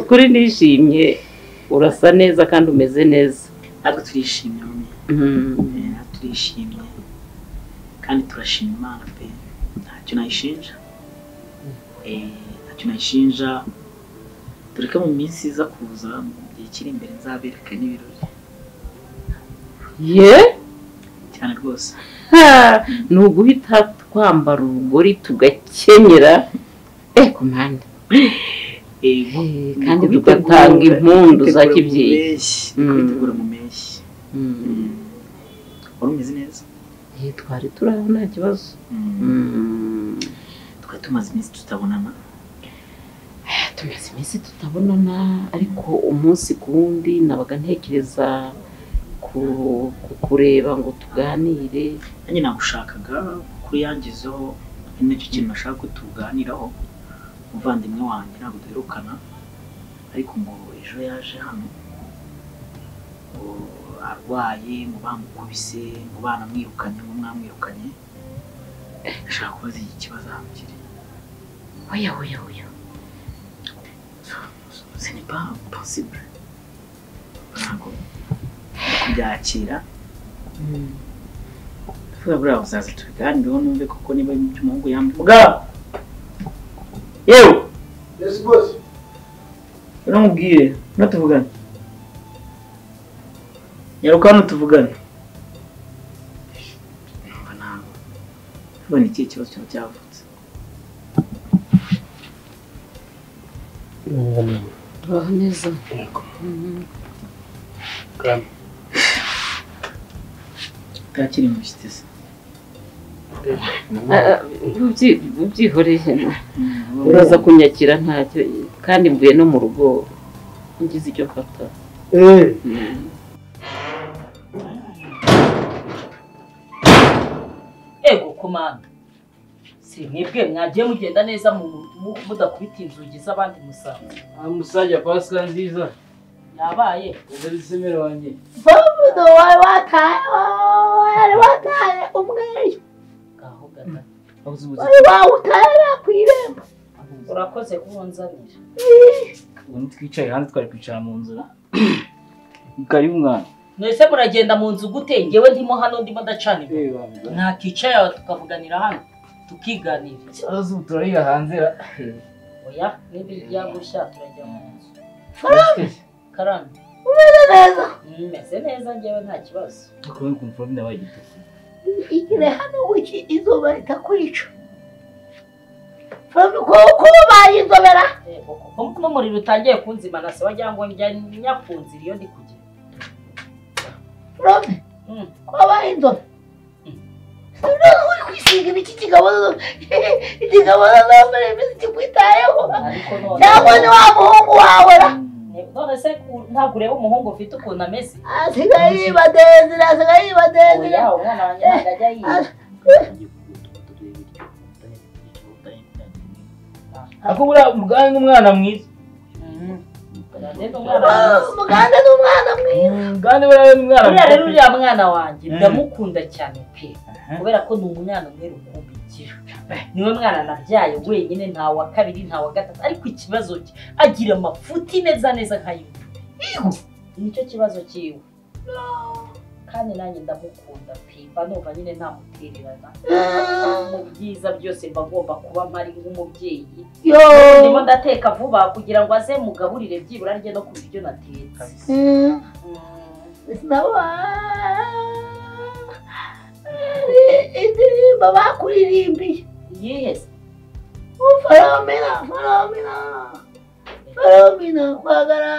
Kuri nishimye urasa neza kandi umeze neza. Natwe turishimye turishimye kandi turashima Imana pe ntacyo nayishinja ntacyo nayishinja tureke mu minsi iza kuza mu gihe kiri imbere nzabereka n'ibirori cyane rwose ni uguhita twambara urugori tugakenyera komanda kandi tugatanga impundu za kibyeyi twitegura mu mpeshyi wari umeze neza twari turaho nta kibazo twari tumaze iminsi tutabonana ariko umunsi ku wundi nabaga ntekereza kureba ngo tuganire. Nanjye nagushakaga kuri yangizeho n'icyo kintu nashaka ko tuganiraho umuvandimwe wanjye ntabwo duherukana ariko ngo ejo yaje hano ngo arwaye ngo bamukubise ngo banamwirukanye ngo mwamwirukanye ashaka kubaza iki kibazo ahantu kiri. Oya ce n'est pas possible ntabwo kubyakira tuvuga buriya uzaza tubiganireho numve koko niba umuhungu yambaye mugabo yewe yes boss uramubwire natuvugana yarukano tuvugana numva ntabwo ubona iki kibazo cyavutse uraho neza kandi takiri mu kitese ubyihoreye uraza kunyakira ntacyo kandi mvuye no mu rugo ngize icyo mfata. Ego komanda si mwebwe mwagiye mugenda neza mudakubita inzugi z'abandi musanze musajya Pascal nziza yabaye uzisemera wanjye bavudo wataye umweyo gaho gata wawutara kwiremba urakoze kubonzanira ubu twicaye hanze twari kwicara mu nzira karibu mwana mwese muragenda mu nzu gute ngewe ndimo hano ndimo ndacana nta kicaye tukavuganira hano tukiganira ikibazo turarira hanze oya niba yagushya turajya mu nzu karame umeze neza ngewe nta kibazo ukuri kumva ndabaye gito igire hano wiki izuba ritakwica ko bayizobera kuko n'umuriro utangiye kunzimana se wagira ngo njya nyakunzira iyo ndi kugenda Robe ko bayinzobe uri kwisiga iki kigabo n'ambere imeze kikwitayeho cyangwa ni wa muhungu wawe none se ntabwo ureba umuhungu ufite ukuntu ameze asigaye yibadezira umwana wanjye ntabwo ajya yiba ako buriya muganga n'umwana mwiza umuganda ni umwana mwiza rero uriya mwana wanjye ndamukunda cyane pe kubera ko ni umwana umwe rukumbigira niwe mwana nabyaye wenyine nta wa kabiri nta wa gatatu ariko ikibazo cye agira amafuti neza nk'ay'ubu nicyo kibazo cyiwe kandi nanjye ndamukunda pe mba numva nyine ntamutererana mu byiza byose mba ngomba kuba mpari nk'umubyeyi ndimo ndateka vuba kugira ngo aze mugaburire byibura rye no ku biryo natetse indirimbo bakuririmbiye yes faromina kwagara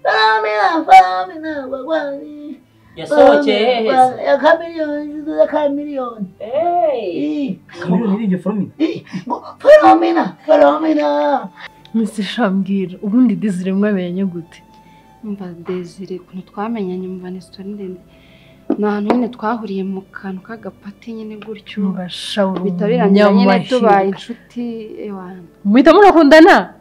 faromina kwagwani yasohokeye heza ya kamiliyoni faromina Mr. Shambwira ubundi Desire mwamenye gute? Mva Desire kuntu twamenyanye mva ni story ndende n'ahantu nyine twahuriye mu kantu k'agapati nyine gutyo bitabiranye nyine tubaye inshuti ewana muhita murakundana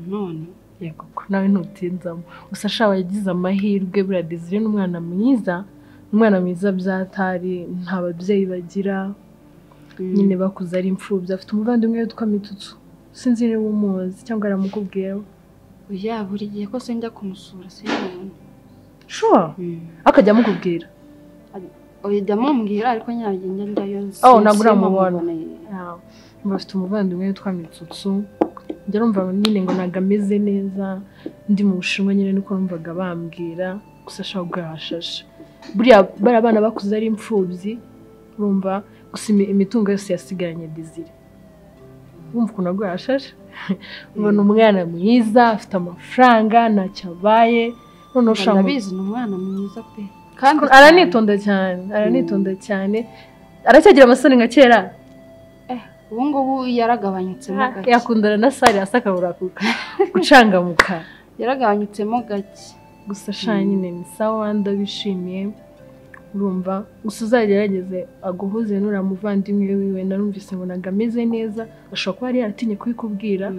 none yego ko nawe ntutinzamo gusa shawa yagize amahirwe buriya Desire n'umwana mwiza byatari nta babyeyi bagira nyine bakuze ari imfubyi afite umuvandimwe witwa Mitsutsu sinzi niba umuzi cyangwa aramukubwiyeho. Oya buri gihe ko se njya kumusura sinabona. Sure. Akajya amukubwira. Oya ndamubwira ariko nyagenda njyayo. Ntabwo uramubona. Bafite umuvandimwe witwa Mitsutsu. Njya numva nyine ngo nagameze neza ndi mu Bushinwa nyine niko numvaga bambwira gusa ashaka bwahashashe. Buriya bari abana bakuze ari imfubyi urumva gusa imitungo yose yasigaranye Desire. Wumva ukuntu bwahashashe. Ubona umwana mwiza afite amafaranga ntacyo abaye none ushaka ndabizi ni umwana mwiza pe. Kandi aranitonda cyane aracyagira amasoni nka kera. Ubu ngubu yaragabanyutsemo gake. Yakundana na Sari asakabura gucangamuka. Yaragabanyutsemo gake. Gusa sha nyine ni sawa ndabishimiye. Urumva gusa uzagerageze aguhuze nura muvandimwe wiwe narumvise ngo nagameze neza ashobora kuba ari yaratinye kubikubwira.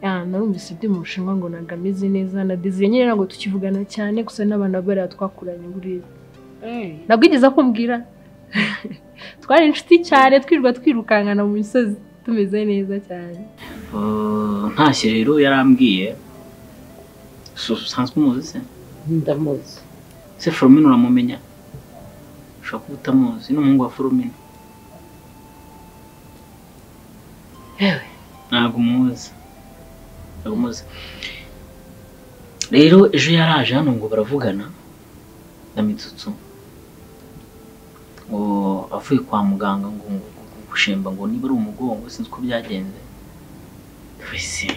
Narumvise ndi mu Bushinwa ngo nagameze neza na Desire nyine ntabwo tukivugana cyane gusa n'abana bari twakuranye buriya. Nabwigeze kumbwira. Twari inshuti cyane twirwa twirukankana mu misozi tumeze neza cyane. Ntashye rero yarambwiye sanzwe umuzi se? Ndamuzi. Se Foromino uramumenya? Ushobora kuba utamuzi n'umuhungu wa Foromino. Ntabwo umuzi. Rero ejo yaraje hano ngo baravugana na Mitsutsu. Ngo avuye kwa muganga ngo gushemba ngo niba ari umugongo sinzi ko byagenze. Twese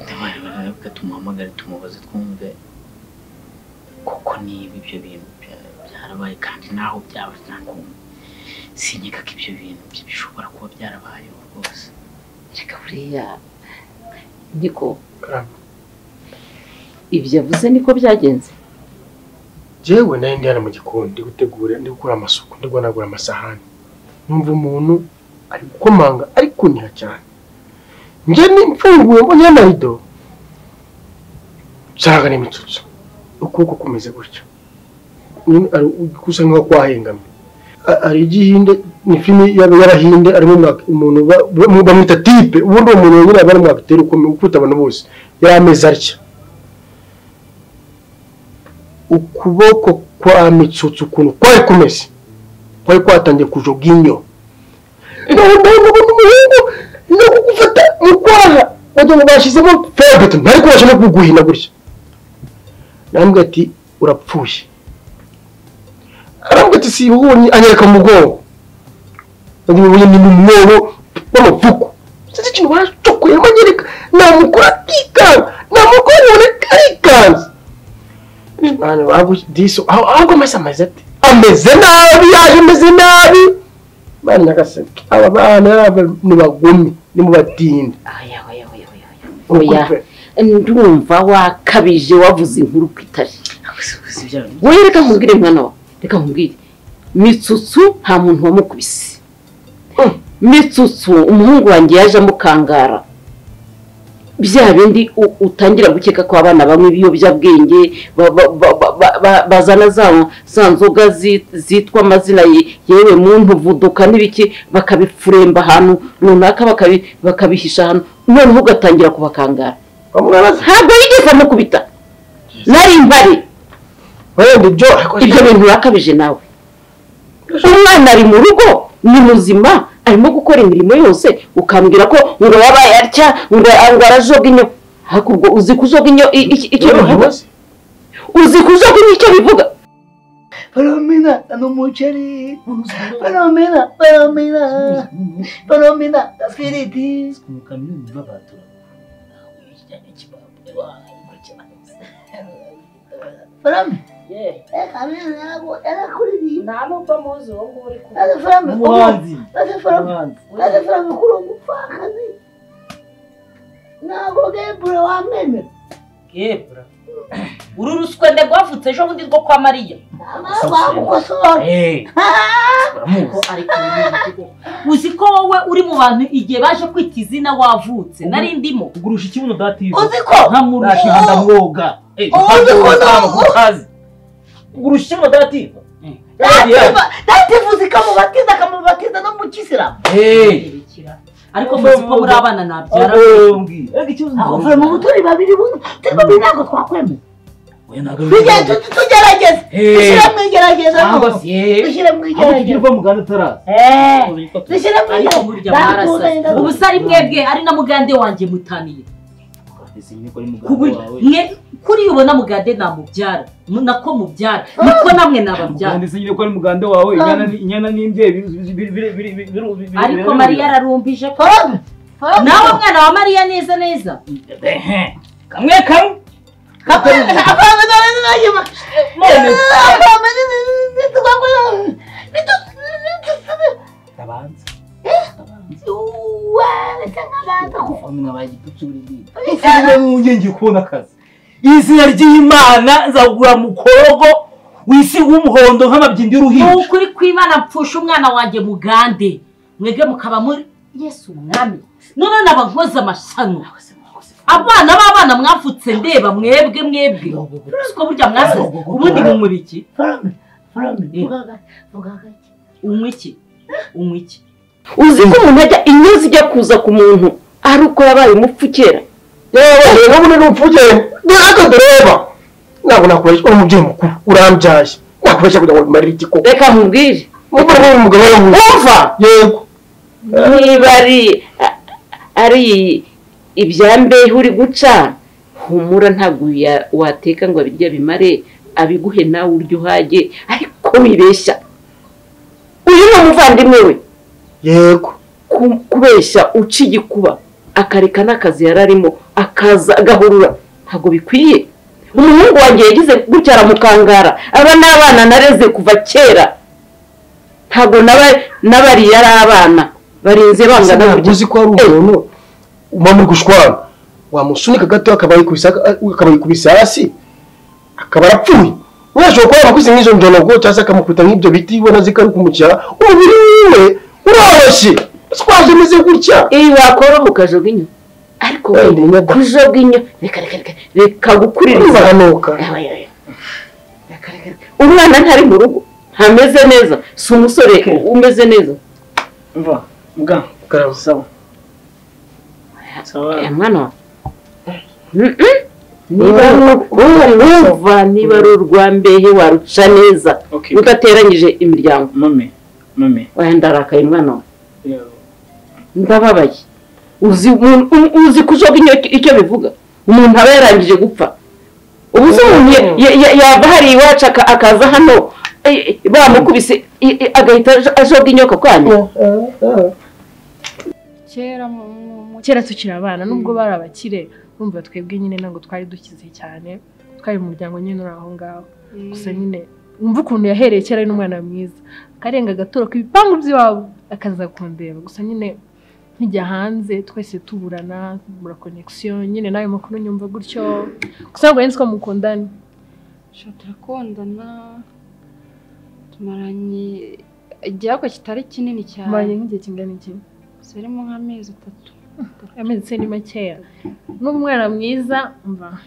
ndabaye tumuhamagare tumubaze twumve koko niba ibyo bintu byarabaye kandi naho byaba ntakumwe. Sinyeka ko ibyo bintu bishobora kuba byarabaye rwose. Reka buriya niko ibyo yavuze niko byagenze. Jewe naye ndi hano mu gikoni ndi gutegura ndi gukora amasuku ndi guhanagura amasahani. Numva umuntu ari gukomanga ari kuniha cyane. Nje nimfunguye mbonye amarido. Cyangwa ni Mitsutsu. Ukuboko kumeze gutyo. Kusa nka kwahengamye. Ari igihinde ni filimi yarahinde arimo umuntu bamwita type ubundi umuntu nyine bari mu acteur ukuta abantu bose yarameze atya. Ukuboko kwa Mitsutsu kuno kwari kumeze kwari kwatangiye kujoga inyo. No kugufata mukwaha waje mubashizemo febet ntari kubasha no kuguhina gutya. Nambwe ati urapfuye. Arambwe ati si ubonye anyereka mugongo. Ndabonye ni mu mwobo w'amavuko. Sisi kintu bacokoye amanyereka namukora kikanga namukora karikanza. Mwana wagu diso ahubwo amazati ameze nabi yaje ameze nabi bana gaseke aba bana ni bagumi ni mu batinda. Oya ndumva wakabije wavuze inkuru kwitari. Wowe reka nkubwire mwana wa reka nkubwire Mitsutsu nta muntu wamukubise. Mitsutsu umuhungu wanjye yaje amukangara. Bya bindi utangira gukeka ko abana bamwe biyobyabwenge bazana za nzoga zitwa amazina yewe muntu vuduka n'ibiki bakabifuremba ahantu runaka bakabihisha ahantu none ugatangira kubakangara. Ntabwo yigeze amukubita nari mbari. Ibyo bintu urakabije nawe. Umwana ari mu rugo ni muzima arimo gukora imirimo yose ukambwira ko ngo yabaye atya ngo arajoga inyo. Hakubwo uzi kujoga inyo icyo bivuga? Uzi kujoga inyo icyo bivuga? Palomina n'umuceri. Palomina spiriti. Palomina. Kamera yako kuri nano pamozo ngo uri ku Farame kuro gupfakazi. Nago gebura wameme. Gebura. Uru ruswe ndegwavutse ejo bundi rwo kwa Mariya. Bagukosora. Uzi ko wowe uri mu bantu igihe baje kwita izina wavutse nari ndimo kugurusha ikibuno dati. Uzi ko nta murashihanda mwoga. Uzi ko Kugurusha ikibuno dati. Dativuze kamubatiza no mu Kisilamu. Ariko muzi ko muri abana nabyara. Avuye mu buturi babiri buno. Turi ntabwo twakwemeza. Tugerageze. Dushyire mu igerageza. Dushyire mu igerageza. Kuva muganda taraza. Dushyire mu igerageza. Ubusari mwebwe ari na mugande wanjye mutaniye. Kuri ubona mugande namubyara. Nako mubyara. Niko namwe nababyara. Ndetse nyine ko ari mugande wawe inyana n'imbye ariko Mariya ararumbije ko. Nawe mwana wa Mariya neza. Kamwe. Ngiye kubona akazi. Izina ry'Imana nzagura mukorogo wisi w'umuhondo nk'amabyindi y'uruhinja. Ukuri kw'Imana mpfusha umwana wanjye mugande. Mwege mukaba muri Yesu umwami. None nabankoza amashano. Abana b'abana mwafutse ndeba mwebwe. Siko burya mwase ubundi mu mubiki. Umwiki. Uzi ko umuntu ajya inyozi ijya kuza ku muntu ari uko yabaye umupfukera. Yewe ubu ni umupfukera. Ndakadureba. Ntabwo nakoresha umubyeyi mukuru urambyaye. Nakoresha kugira ngo marire igikoko. Reka nkubwire. Umugabo wumva. Yego. Niba ari ibyambehe uri guca humura ntabwo wateka ngo abirya bimare abiguhe nawe uryo uhage ariko wibeshya. Uyu ni umuvandimwe we. Yego. Kubeshya uca igikuba akareka n'akazi yararimo akaza agahurura ntabwo bikwiye. Umuhungu wanjye yagize gutya aramukangara. Aba n'abana nareze kuva kera. Ntabwo nabari yari abana barinze bangana gutya. Uzi ko ari umuntu umama gushwana wamusunika gato akabayikubisa hasi akaba arapfuye. Wese uko yamukuze nk'izo ndonogo cyangwa akamukubita nk'ibyo biti ibona zikari kumukira umubiri wiwe uroroshye. Twaje meze gutya. Wakora ukajoga inyo. Ariko kujoga inyo reka gukuririza baranuka. Umwana ntari mu rugo ntameze neza. Si umusore umeze neza. Mva muga sawa. Mwana niba ari urwambehe waruca neza udateranyije imiryango. Mame wenda arakaye mwana we. Ndababaye. Uzi kujoga icyo bivuga. Umuntu aba yarangije gupfa. Ubuze umuntu yava hari iwacu akaza hano bamukubise agahita ajoga inyoka kwanyu. Kera tukiri abana nubwo bari abakire urumva twebwe nyine ntabwo twari dukize cyane. Twari mu muryango nyine uri aho ngaho. Gusa nyine umva ukuntu yahereye kera ari n'umwana mwiza. Karenga gatoro k'ibipangu by'iwabo akaza kundeba. Gusa nyine nkijya hanze twese tuburana muri connection nyine nawe makuru nyumva gutyo. Gusa ngo yensko mukundana. Turakundana tumaranye igihe kitari kinini cyane. Maranye nk'igihe kingana iki? Serimo nk'amezi 3. Amezi ni makeya. N'umwana mwiza mva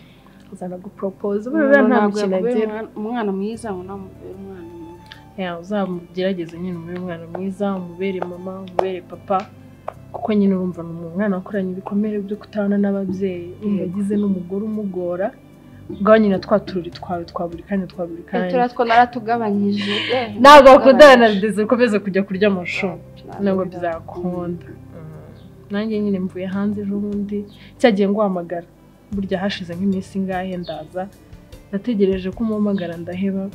uzana gupropose buriya nta mukina agira. Umwana mwiza unamubera umwana mwiza. Uzamugerageze nyine umwana mwiza umubere mama umubere papa kuko nyine urumva umwana wakoranye ibikomere byo kutabana n'ababyeyi yagize n'umugore umugora. Ubwo nyine twatururi twawe twaburi kandi. Turatwo naratugabanyije. Ntabwo bakundana ndetse ukomeza kujya kurya amashu. Ntabwo bizakunda. Nanjye nyine mvuye hanze ejo bundi cyagiye nguhamagara. Burya hashize nk'iminsi ngahe ndaza. Nategereje ko umuhamagara ndaheba.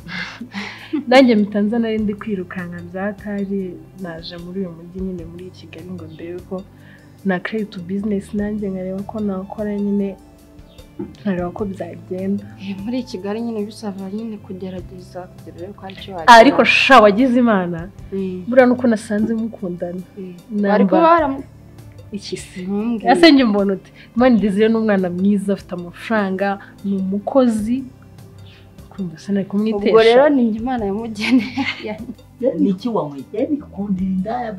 Nanjye mitanza nari ndi kwirukanka byatari naje muri uyu mujyi nyine muri Kigali ngo ndebe ko na create business nanjye nkareba ko nakora nyine nkareba ko bizagenda. Muri Kigali nyine bisaba nyine kugerageza kugira ko ari cyo waje. Ariko sha wagize Imana. Buriya nuko nasanze mukundana. Ariko ikisi. Yasenye mbona uti Imana Desire n'umwana mwiza afite amafaranga ni umukozi. Kumva sana kumwitesha. Ubwo rero ni Imana yamugeneye. Niki wamwe kundinda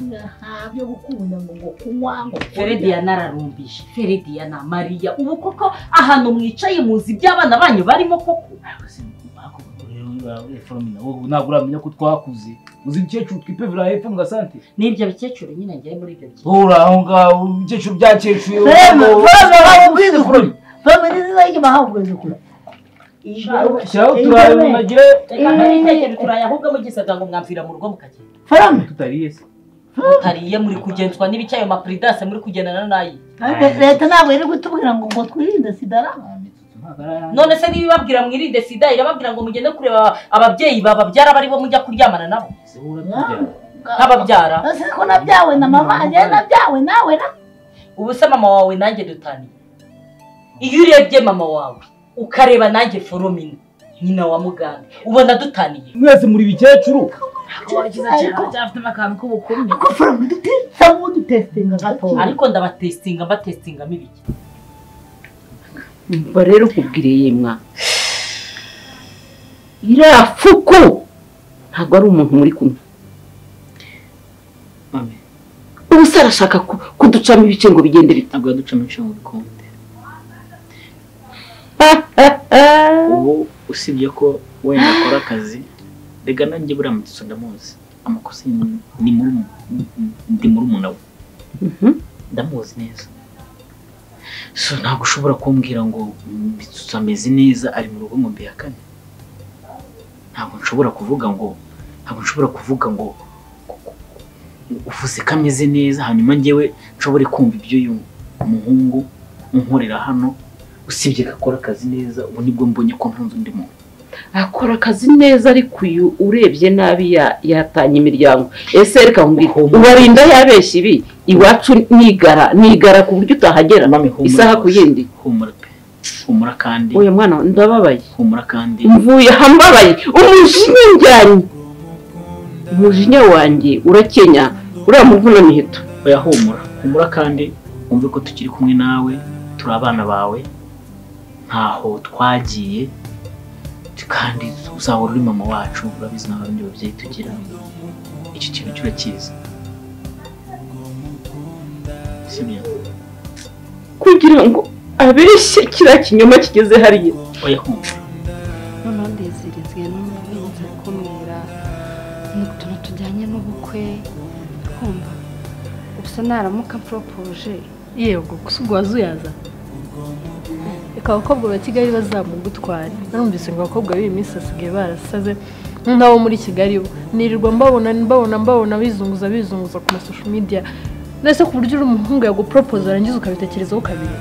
byo gukunda ngo kunywa ngo Ferediya nararumbije. Ferediya na Mariya ubu koko ahantu mwicaye muzi by'abana banyu barimo koko. Foromina wowe ntabwo uramenya ko twakuze uzi ibikecuru twipevera hepfo mu gasante n'ibyo bikecuru nyine ngiye muri ibyo bikecuru ura aho ngaho ibikecuru byakecuye shyiraho turaye nagire reka ntayitekere turaye ahubwo mugisaga ngo mwamvira mu rugo mukagenda Farame tutariye se mutariye muri kugenzwa n'ibicyayo mapridase muri kugendana nayi leta ntabwo iri gutubwira ngo twirinde sidara none se nibibabwira mwirinde sida irababwira ngo mugende kureba ababyeyi bababyara bari bo mujya kuryamana nabo nk'ababyara ese ko nabyawe na mama njye nabyawe nawe na ubu se mama wawe nanjye dutaniye iyo urebye mama wawe ukareba nanjye Foromina nyina wa Muganda ubona dutaniye mwese muri bikecuru ko Farame dutestinga gato ariko ndabatestinga mbatestingamo ibiki mba rero ukubwire yemwa irafuko ntabwo ari umuntu muri kumwe mame ubu se arashaka kuducamo ibice ngo bigende bite ntabwo yaducamo ibice ngo bikunde ubu usibye ko wenda akora akazi rega nanjye buriya Mitsutsu ndamuzi amakosa ni ndi muri umunawe ndamuzi neza so ntabwo ushobora kumbwira ngo Mitsutsu ameze neza ari mu rugo mu mbe ya kane ntabwo nshobora kuvuga ngo uvuze ko ameze neza hanyuma njyewe nshobore kumva ibyo uyu muhungu unkorera hano usibye ko akora akazi neza ubu nibwo mbonye ko ntunze undi muntu akora akazi neza ariko uyu urebye nabi yatanye imiryango ese reka nkubwire ubarinda yabeshya ibi iwacu nigara ku buryo utahagera isaha ku yindi humura kandi oya mwana ndababaye humura kandi mvuye hambabaye umujinya wanjye urakenya uriya muvuna miheto oya humura kandi wumve ko tukiri kumwe nawe turi abana bawe ntaho twagiye kandi uzahora uri mama wacu urabizi n'abandi babyeyi tugira icyo kintu cyurakiza sibyo kugira ngo abeshye kiriya kinyoma kigeze hariya oya humura noneho ndezirizwe n'umuhinzi kumira n'utuntu tujyanye n'ubukwe kumva gusa naramuka mporopoje yego gusa ubwo wazuyaza reka abakobwa ba Kigali bazamugutwara narumvise ngo abakobwa b'iyi minsi basigaye barasaze n'abo muri Kigali nirirwa mbabona bizunguza ku masosho media nese ku buryo umuhungu yagupropose arangiza ukabitekerezaho kabiri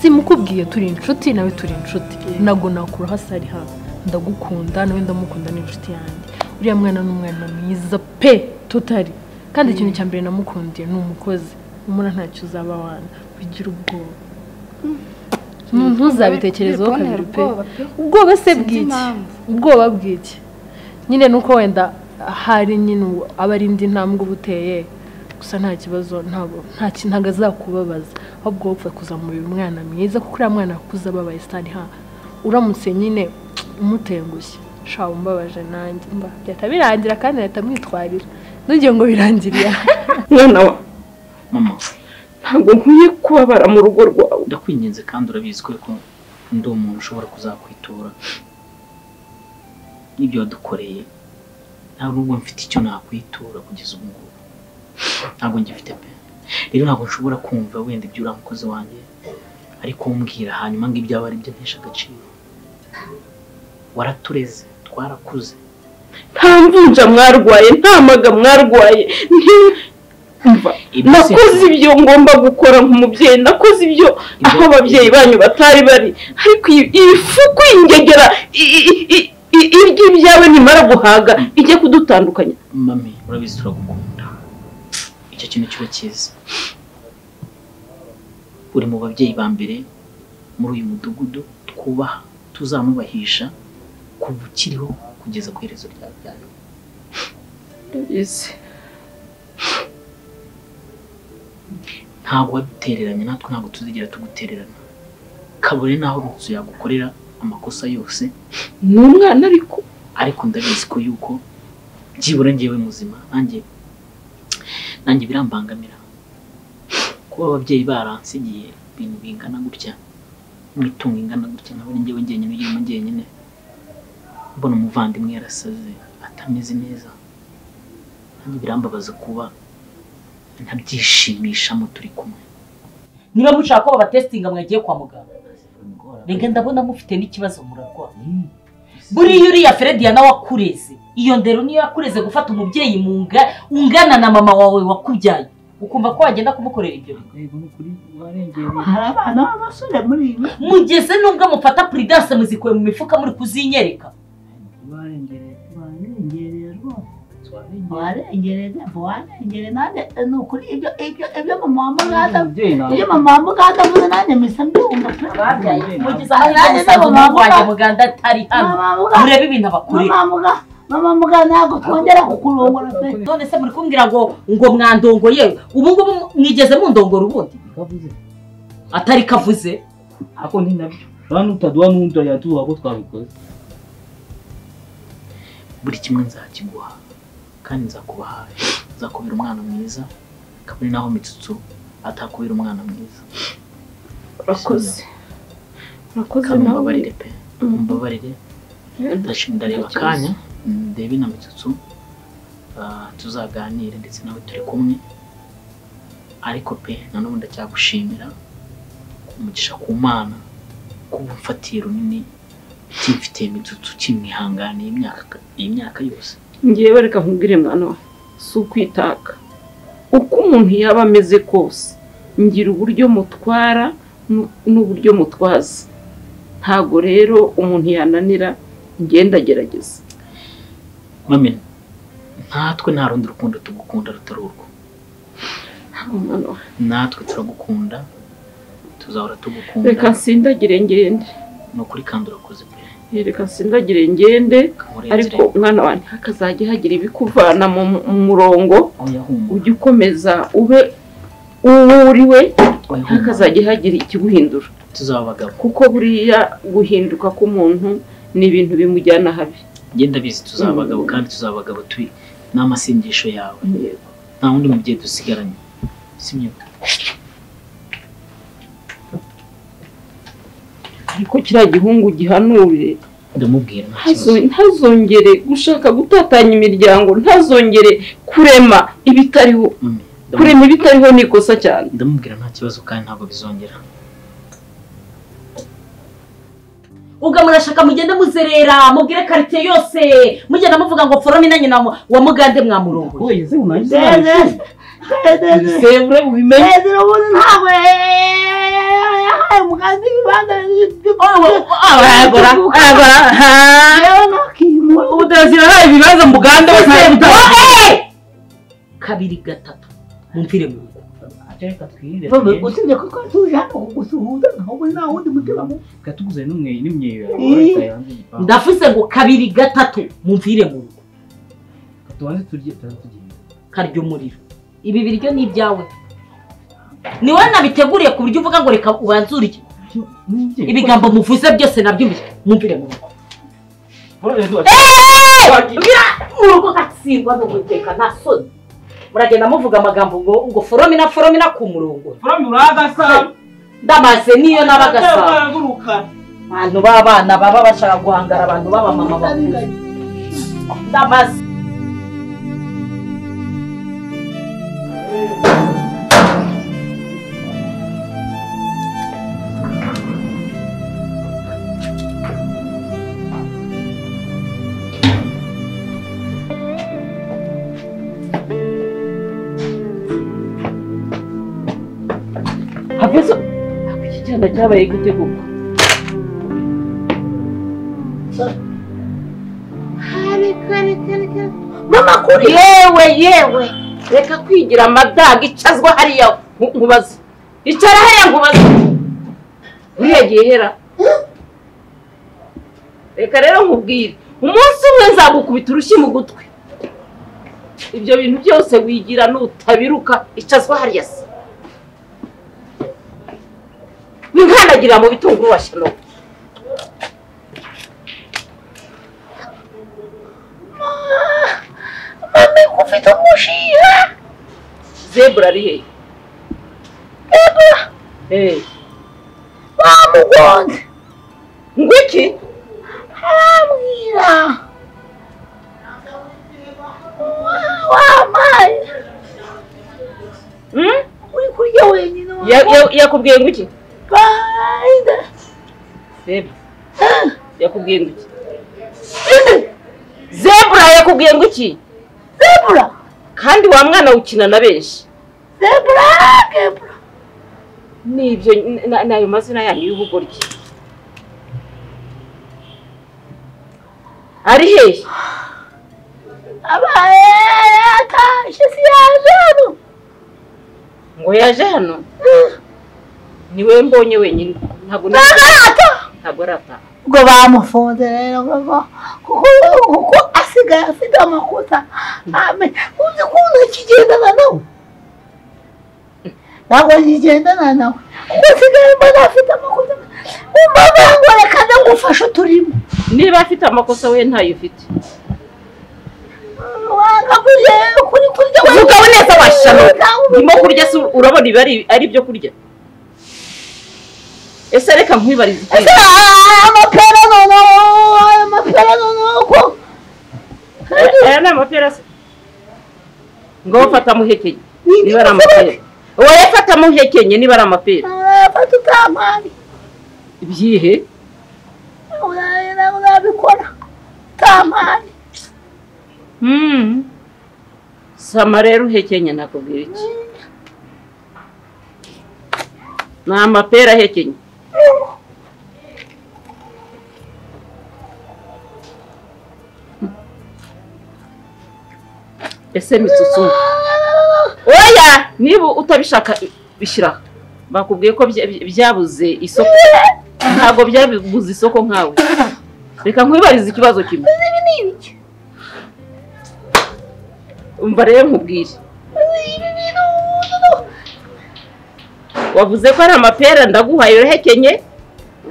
simukubwiye turi inshuti nawe turi inshuti nago nakura hasari ha ndagukunda nawe ndamukunda n'inshuti yanjye uriya mwana n'umwana mwiza pe totari kandi ikintu cya mbere namukundiye ni umukozi umura ntacyo uzaba wana bigira ubwoba ntuzabitekerezaho kabiri pe ubwoba se bw'iki nyine nuko wenda hari nyine aba ari indi ntambwe uba uteye gusa nta kibazo ntabwo azakubabaza ahubwo wapfa kuzamurira umwana mwiza kuko uriya mwana akuze ababaye sitani ha uramutse nyine umutengushye shaho umbabaje nanjye leta birangira kandi leta mwitwarira ntugire ngo birangiriye mwana wa mama ntabwo nkwiye kubabara mu rugo rwawe ndakwinginze kandi urabizi ko ndi umuntu ushobora kuzakwitura n'ibyo wadukoreye ntabwo nubwo mfite icyo nakwitura kugeza ubu ngubu ntabwo ngifite pe rero ntabwo nshobora kumva wenda ibyo uriya mukozi wanjye ariko umbwira hanyuma ngo ibyaba ari byo ntesha agaciro waratureze twarakuze nta mvunja mwarwaye nta maga mwarwaye nakoze ibyo ngomba gukora nk'umubyeyi nakoze ibyo aho ababyeyi banyu batari bari ariko iyi fuku y'ingegera ibyawe nimara guhaga ijye kudutandukanya mami urabizi turagukunda icyo kintu kiba cyiza uri mu babyeyi ba mbere muri uyu mudugudu twubaha tuzamubahisha kuva ukiriho kugeza ku iherezo ryawe ntabwo wadutereranye natwe ntabwo tuzigera tugutererana kabone naho Mitsutsu yagukorera amakosa yose ni umwana ariko ndabizi ko yuko byibura ngewe muzima nanjye birambangamira kuba ababyeyi baransigiye ibintu bingana gutya imitungo ingana gutya nabo ngewe njyenyine ugirimo njyenyine mbona umuvandimwe yarasaze atameze neza, kandi birambabaza kuba ntabyishimishamo turi kumwe. Niba mushaka ko babatestinga mwagiye kwa muganga, rega ndabona mufite n'ikibazo murarwaye. Buriya uriya Frediya nawe wakureze, iyo ndero niyo yakureze gufata umubyeyi ungana na mama wawe wakubyaye, ukumva ko wagenda kumukorera ibyo bintu. Hari abana b'abasore muri ibi mugeze nubwo mufata prudence muzikuye mu mifuka muri kuzinyereka. warengere nande nukuri ibyo mama wamuganda iyo mama wamuganda vuze nande misa mbyumva Mugeze aho muganga muganda atari hano murebe ibintu abakorera. mama muganda ntabwo twongera kukurongora pe. None se muri kumbwira ngo mwandongoye, ubu ngubu mwigeze mundongora ubundi atari kavuze ako ni nabyo abantu utaduha n'undi yatuha ko twabikoze. Buri kimwe nzakiguha kandi nzakubahaye, nzakubera umwana mwiza kabone naho Mitsutsu atakubera umwana mwiza. Urakoze Mbabarire pe, mbabarire. Ndareba akanya ndebe na Mitsutsu tuzaganire ndetse nawe turi kumwe, ariko pe nanone ndacyagushimira umugisha ku Mana kuba mfatiye runini kimfitiye Mitsutsu kimwihanganiye imyaka yose. Ngiye reka nkubwire mwana wa si ukwitaka uko umuntu yaba ameze kose, ngira uburyo mutwara n'uburyo mutwaza. Ntago rero umuntu yananira, ngenda gerageza. Mami, natwe nta rundi rukundo tugukunda rutari urwo. Natwe turagukunda, tuzahora tugukunda. Reka nsindagire ngende. No kuri kandi urakoze pe. Reka nsindagire ngende, ariko mwana wanjye hakazajya hagira ibikuvana mu murongo, ujye ukomeza ube uriwe, hakazajya hagira ikiguhindura. Tuzabagabo kuko buriya guhinduka k'umuntu ni ibintu bimujyana habi. Genda bizi tuzabagabo kandi tuzabagabo turi n'amasengesho yawe. Nta wundi mubyeyi dusigaranye. Simyo. Ariko kiriya gihungu gihanure ndamubwira ntazongere gushaka gutatanya imiryango, ntazongere kurema ibitariho. Kurema ibitariho ni ikosa cyane. Ndamubwira nta kibazo kandi ntabwo bizongera. Uga murashaka mugende muzerera mubwire quartier yose mugenda muvuga ngo forome na nyina wa mugande mwamurongo. Oye unagize Sevre ubimenye ubundi ntabwo mugande ibanda udazira haye ibibazo mugande kabiri gatatu mumfire mu reka twirire usibye ko tuje hano kugusuhuza ntabwo nta wundi mutima mu katuguze n'imyeyo ndafise ngo kabiri gatatu mumfire mu rugo katubanze turye karyo umuriro. Ibi biryo ni ibyawe, ni wowe nabiteguriye ku buryo uvuga ngo reka ubanze urye. Ibigambo muvuze byose nabyumvise, mumfire mu rugo. Urugo gatsindwa no guteka nta soni. Muragenda muvuga amagambo ngo forome na ku murongo. Forome uragasa ndamaze niyo nabagasa. Abantu b'abana baba bashaka guhangara abantu baba mama bakuze. Ndamaze hapeso ikijyana cyabaye gute koko? Mama kuri yewe reka kwigira amadaga icazwa hariya nkubaza. Icara hariya nkubaza. Uriyagiye hera. Reka rero nkubwire umunsi umwe nzagukubita urushyi mu gutwi. Ibyo bintu byose wigira nutabiruka icazwa hariya se. Winkanagira mu bitunguru washano. Mami kufite umushiha. Zebra ari he? Zebra. Bamugonze. Ngwiki? arambwira wamaye uri kurya wenyine yakubwiye ngo iki bayida zebra yakubwiye ngo iki zebra yakubwiye ngo iki zebra kandi wa mwana ukina na benshi zebra nibyo nayo mazina yanyu y'ubugoryi ari hehe abaye atashye si yaje hano ngo yaje hano niwe mbonye wenyine ntabwo arata ubwo bamufunze rero kuko asigaye afite amakosa uzi ukuntu kigendana nawe ntabwo kigendana nawe kuko asigaye mbona afite amakosa umva ngo reka ndagufashe uturimo niba afite amakosa we ntayo ufite wanga kurya we vuga neza washano ndimo kurya urabona ibi ari ibyo kurya ese reka nkwibarize amapera noneho ko aya ni amapera se ngo fata muhekenye niba ari amapera wowe fata muhekenye niba ari amapera fata utamari ibyihe urabikora utamari sama rero uhekenye nakubwira iki ni amapera ahekenye ese Mitsutsu oya niba utabishaka bishyira bakubwiye ko byabuze isoko ntabwo byabuze isoko nkawe reka nkwibarize ikibazo kimwe umva rero nkubwire wavuze ko ari amapera ndaguhaye urahekenye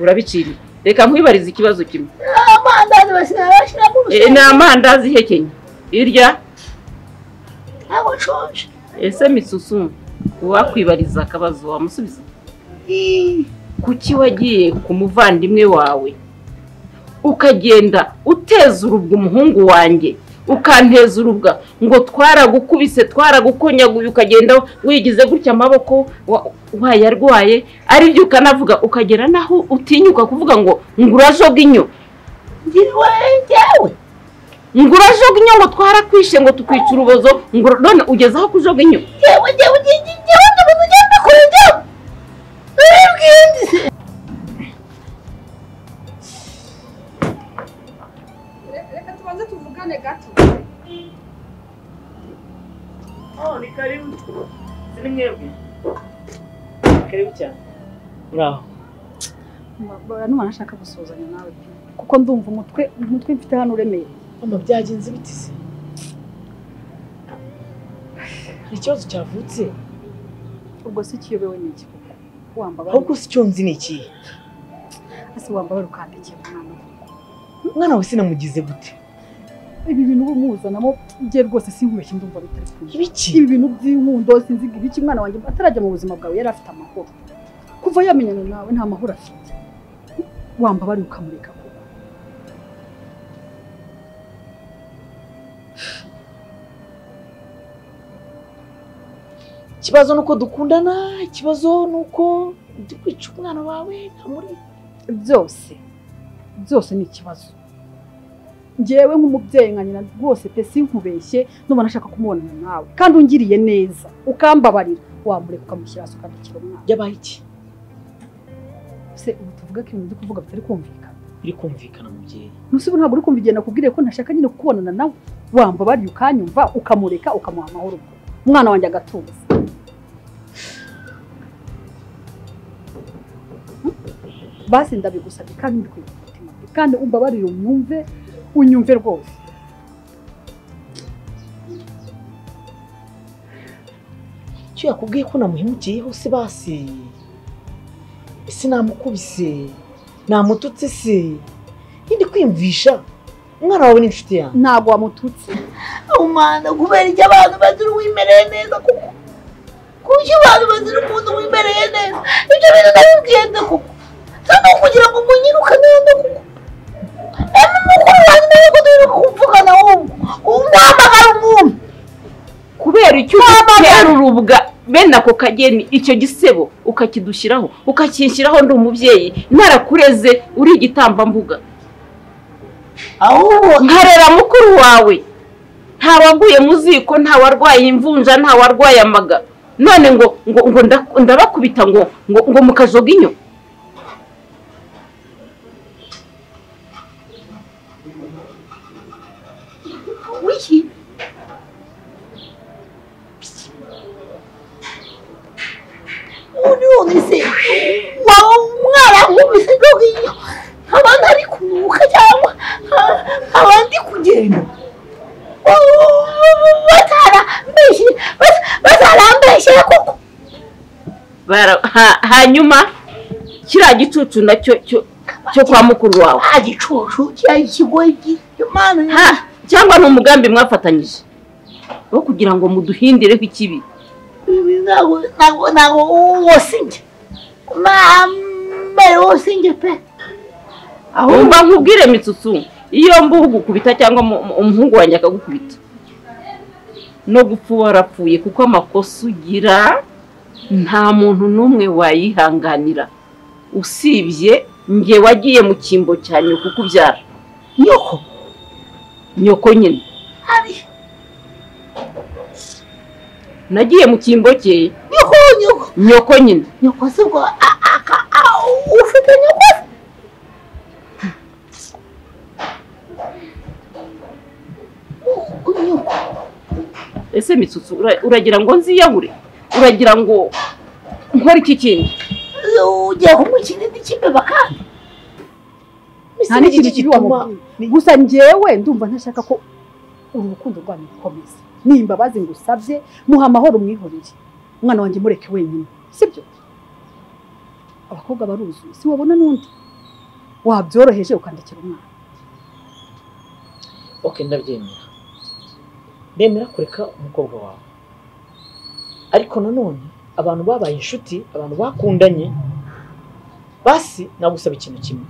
urabiciriye reka nkwibarize ikibazo kimwe amandazi bashyira mu ni amandazi hekenye irya ntabwo nshonje ese Mitsutsu wakwibariza akabazo wamusubiza kuki wagiye ku muvandimwe wawe ukagenda uteza urubwa umuhungu wanjye ukanteza urubwa ngo twaragukubise twaragukonyaguye ukagenda wigize gutya amaboko wayarwaye ari byo ukanavuga ukagera naho utinyuka kuvuga ngo ngurajoga inyo njyewe ngurajoga inyo ngo twarakwishe ngo tukwica urubozo none ugeze aho kujoga inyo njyewe ndabuze ugenda kure njyewe reka tubanze tuvugane gato ni karibu ni mwebwe karibu cyane uraho numva nashaka gusuzanya nawe kuko ndumva umutwe mfite hano uremereye mama byagenze biti se ikibazo cyavutse ubwo si kiyobewe n'iki wambabara ahubwo si cyo nzi n'iki ase wambabara ukandikira umwana we sinamugize gute ibi bintu bumuzanamo bye rwose sinkubeshye ndumva bitari kumwe ibiki ibi bintu by'inkundo sinziga ibiki mwana wanjye atarajya mu buzima bwawe yari afite amahoro kuva yamenyana nawe nta mahoro afite wambabara ukamureka ikibazo nuko dukundana ikibazo nuko ndi kwica umwana wawe ntamuri byose ni ikibazo njyewe nk'umubyeyi nka nyina rwose pe sinkubeshye numva nashaka kumubonana nawe kandi ungiriye neza ukambabarira wamureka ukamushyira hasi ukandikira umwana yabaye iki se ubu tuvuga ko ibintu ndi kuvuga bitari kumvikana biri kumvikana mubyeyi nusibu ntabwo uri kumva igenda nakubwiriye ko ntashaka nyine kukubonana nawe wambabariye ukanyumva ukamureka ukamuha amahoro umwana wanjye agatuza basi ndabigusabye kandi mbikuye ku mutima kandi umbabarire unyumve rwose icyo yakubwiye ko namuhemukiyeho se basi ese namukubise namututse se ndi kwiyumvisha umwana wawe n'inshuti yawe ntabwo wamututse umwana kubera icyo abantu bazira uwimereye neza kuko kuki abantu bazira umuntu wimereye neza ibyo bintu nabibwiye nde kuko cyangwa kugira ngo munyirukane nde kuko bene ako kageni icyo gisebo ukakidushyiraho ukakinshyiraho ndi umubyeyi narakureze uri igitambambuga nkarera mukuru wawe nta waguye mu ziko nta warwaye imvunja nta warwaye amaga none ngo ndabakubita ngo mukajoga inyo wiki unyone se mwana nkubise joga inyo abandi ari kunuka cyangwa abandi kugenda batarambeshyira koko hanyuma kiriya gicucu nacyo cyo kwa mukuru wawe gicucu kigoyi cyangwa ni umugambi mwafatanyije wo kugira ngo muduhindireho ikibi ntabwo wosinge mbere wosinge pe ahumva nkubwire Mitsutsu iyo mbuhu gukubita cyangwa umuhungu wanjye akagukubita no gupfa warapfuye kuko amakosa ugira nta muntu n'umwe wayihanganira usibye nge wagiye mu kimbo cya nyoko kubyara nyoko nyine nagiye mu kimbo cye nyoko nyine nyoko se ubwo ufite nyoko ese Mitsutsu uragira ngo nziyahure uragira ngo nkore iki kintu ugiye kumukina indi kimbeba kandi nta n'ikintu kibi wamubwiye gusa njyewe ndumva ntashaka ko uru rukundo rwanyu rukomeza nimbabazi ngusabye muha amahoro mwihoreye umwana wanjye mureke wenyine sibyo abakobwa baruzuye si wabona n'undi wabyoroheje ukandikira umwana ndabyemera ndemera kureka umukobwa wawe ariko nanone abantu babaye inshuti abantu bakundanye basi nagusaba ikintu kimwe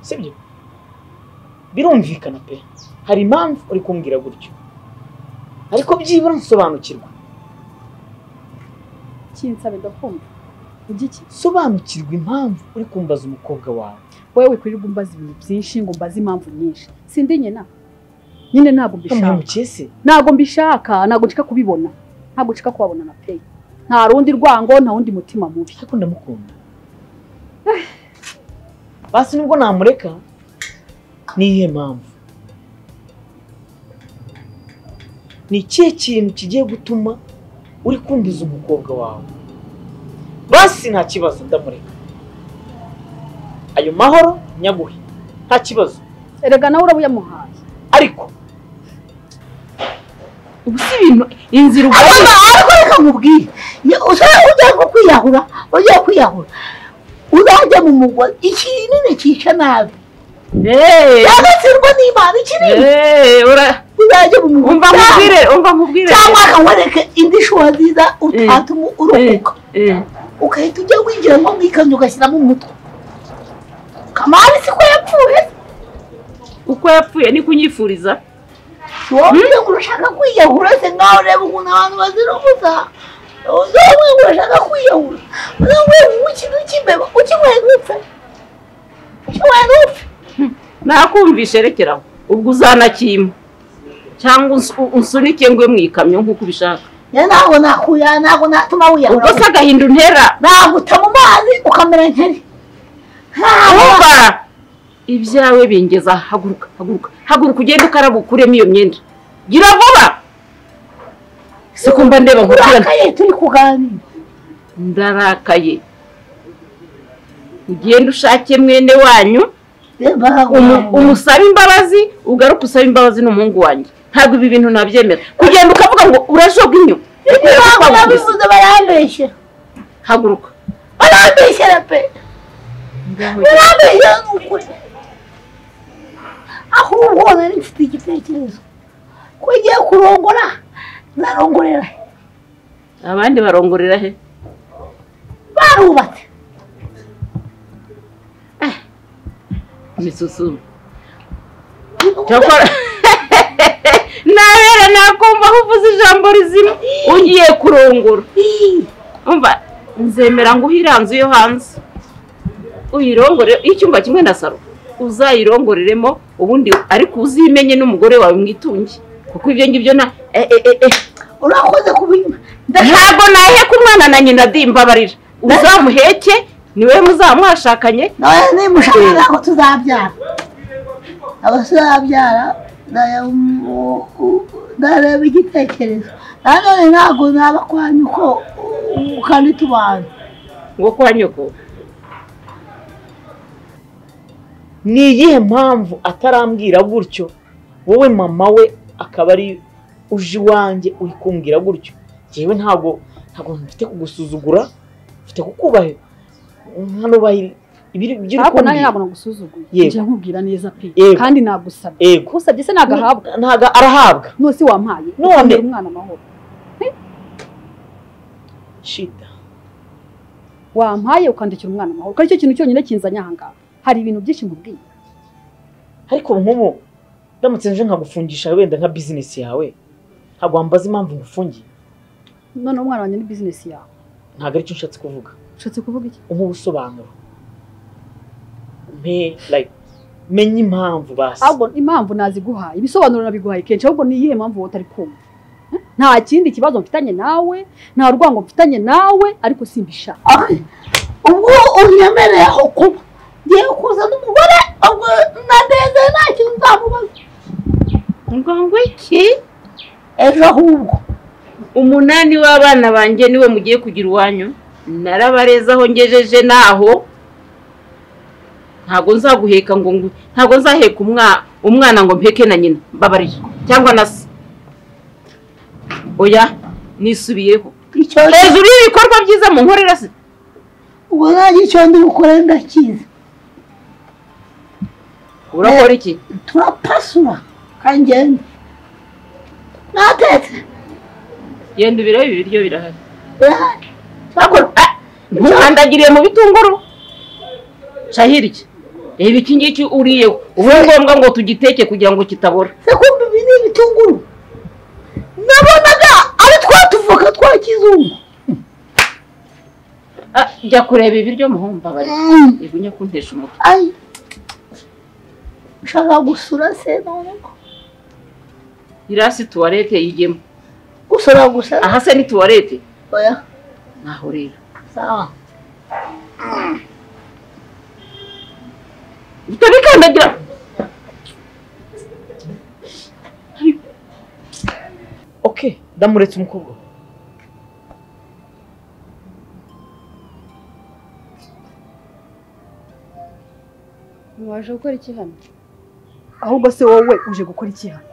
sibyo birumvikana pe hari impamvu uri kumbwira gutyo ariko byibura nsobanukirwa kinsabe ndakumva igiki sobanukirwa impamvu uri kumbaza umukobwa wawe wewe kwirirwa umbaza ibintu byinshi ngo mbaze impamvu nyinshi sindi nyina nyine ntabwo mbishaka ntabwo nshaka kubibona ntabwo nshaka kubabona na pe nta rundi rwango nta wundi mutima mubi ariko ndamukunda basi nubwo namureka niyihe mpamvu ni ikihe kintu kigiye gutuma uri kumbiza umukobwa wawe basi nta kibazo ndamureka ayo mahoro nyaguhe nta kibazo erega nawe urabuyamuhaye ariko ubu si ibintu inzira ariko reka nkubwire ugiye kwiyahura uzajya mu mugore ikinini cyica nabi yagatsindwa n'Imana ikinini uzajya mu mugore umva nkubwire cyangwa akanywereke indi shuwa nziza utatuma uruhuka ukahita ujya winjira nko mu ikamyo ugashyiramo umutwe kamari siko yapfuye uko yapfuye ni kunyifuriza wowe ngo urashaka kwiyahura se ngaho ureba ukuntu abantu bazira ubusa wowe ngo urashaka kwiyahura wowe ikintu cy'imbeba ukinyweye ntupfe nakumvishe rekeraho ubwo uzanakima cyangwa unsunike ngwe mu ikamyo nk'uko ubishaka ntabwo natuma wiyahura ubwo se agahinda untera naguta mu mazi ukamera nkeri ibyawe bingeza haguruka ugende ukaraba ukuremo iyo myenda gira vuba se kumba ndeba urakaye turi kuganira ndarakaye ugende ushake mwene wanyu umusaba imbabazi ugaruka usaba imbabazi n'umuhungu wanjye ntabwo ibi bintu nabyemera kugenda ukavuga ngo urajoga inyo nabivuze barambeshyera haguruka barambeshyera pe barambeshyera ni ukuri ahubwo nari mfite igitekerezo ko ugiye kurongora narongorera he abandi barongorera he barubatse Mitsutsu cyakora nabera nakumva ngaho uvuze ijambo rizima ugiye kurongora umva nzemera ngo uhiranze yo hanze uyirongore icyumba kimwe na saro uzayirongoreremo ubundi ariko uzimenye n'umugore wawe mwitunge kuko ibyo ngibyo na urakoze kubima ntabwo naheka umwana na nyina dimbabarira uzamuheke niwe muzamwashakanye nawe nimushaka ko tuzabyara abazabyara ndareba igitekerezo nanone ntabwo naba kwa nyoko kandi tubana ngo kwa nyoko ni iyihe mpamvu atarambwira gutyo wowe mama we akaba ari uje iwanjye uri kumbwira gutyo njyewe ntabwo mfite kugusuzugura mfite kukubaha nkanubaha ibiri ariko nawe ntabwo nagusuzuguye njye nkubwira neza pe kandi nagusabye kusabye se nagahabwa ntaga arahabwa nose wampaye none umwana amahoro shida wampaye ukandikira umwana amahoro kandi icyo kintu cyonyine kinzanya ahangaha hari ibintu byinshi mubwiye ariko nk'ubu ndamutse nje nkagufungisha wenda nka business yawe ntabwo wambaza impamvu ngufungiye none umwana wanjye ni business yawe ntabwo aricyo nshatse kuvuga ushatse kuvuga iki nk'ubusobanuro menye impamvu basi ahubwo impamvu naziguhaye ibisobanuro nabiguhaye kenshi ahubwo ni iyihe mpamvu wowe utari kumva nta kindi kibazo mfitanye nawe nta rwango mfitanye nawe ariko simbishaka ubwo unyemereye aho kuba ngiye kuzana umugore ubwo nadeze nta kintu nzamubaza ngo iki ejo ahubwo 8 w'abana banjye niwe mugiye kugira uwanyu narabareza aho ngejeje naho ntago nzaguheka ngo ntago nzaheka umwana ngo mpeke na nyina mbabarije cyangwa na se oya nisubiyeho hejuru y'ibikorwa byiza mu nkorera se ubwo nanjye icyo ndi gukora ndakizi urakora iki turapasura kanjye natetse yenda ibiro ibiryo birahari ntandagiriye mu bitunguru shahirike iki ngiki uriyeho ubu ngombwa ngo tugiteke kugira ngo kitabora se kumva ibi ni ibitunguru nabonaga ari twatuvuka twa kizungu jya kureba ibiryo muhumba bari igunya kuntesha umutwe ay ushaka gusura se none irasi tuwarete yigemo gusura gusa aha se ni tuwarete oya naho rero sawa utabikandagira okay ndamuretse umukobwa waje gukora iki hano ahubwo se wowe uje gukora iki hano